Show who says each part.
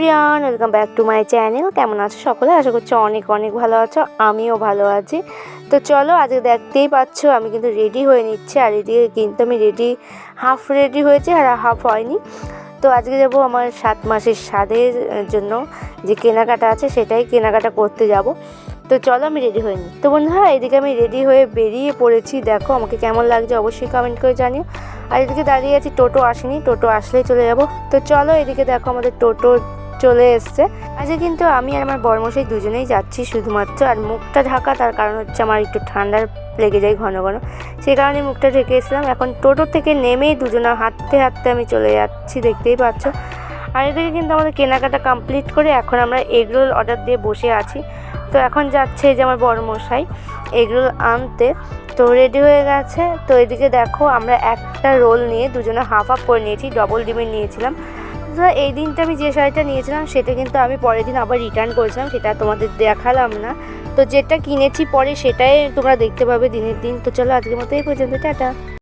Speaker 1: Everyone, welcome back to my channel. কেমন আছো সকলে? আশা করছি অনেক অনেক ভালো আছো, আমিও ভালো আছি। তো চলো, আজকে দেখতেই পাচ্ছ আমি কিন্তু রেডি হয়ে নিচ্ছি। আর এদিকে কিন্তু আমি হাফ রেডি হয়েছি আর হাফ হয়নি। তো আজকে যাব আমার 7 মাসের স্বাদের জন্য যে কেনাকাটা আছে সেটাই কেনাকাটা করতে যাব। তো চলো আমি রেডি হয়ে নিই। তো বন্ধুরা, এদিকে আমি রেডি হয়ে বেরিয়ে পড়েছি। দেখো আমাকে কেমন লাগছে অবশ্যই কমেন্ট করে জানিও। আর এদিকে দাঁড়িয়ে আছি, টোটো আসেনি, টোটো আসলেই চলে যাব। তো চলো, এদিকে দেখো আমাদের টোটো চলে এসছে। আজকে কিন্তু আমি আর আমার বরমশাই দুজনেই যাচ্ছি শুধুমাত্র। আর মুখটা ঢাকা, তার কারণ হচ্ছে আমার একটু ঠান্ডা লেগে যায় ঘন ঘন, সেই কারণে মুখটা ঢেকে এসেছিলাম। এখন টোটো থেকে নেমেই দুজনে হাঁটতে হাঁটতে আমি চলে যাচ্ছি, দেখতেই পাচ্ছ। আর এদিকে কিন্তু আমাদের কেনাকাটা কমপ্লিট করে এখন আমরা এগরোল অর্ডার দিয়ে বসে আছি। তো এখন যাচ্ছে যে আমার বড়মশাই এগরোল আনতে, তো রেডি হয়ে গেছে। তো এদিকে দেখো আমরা একটা রোল নিয়ে দুজনে হাফ হাফ করে নিয়েছি, ডবল ডিমের নিয়েছিলাম। তো এই দিনটা আমি যে শাড়িটা নিয়েছিলাম সেটা কিন্তু আমি পরের দিন আবার রিটার্ন করেছিলাম, সেটা তোমাদের দেখালাম না। তো যেটা কিনেছি পরে সেটাই তোমরা দেখতে পাবে দিনের দিন। তো চলো আজকের মতো এই পর্যন্ত, টাটা।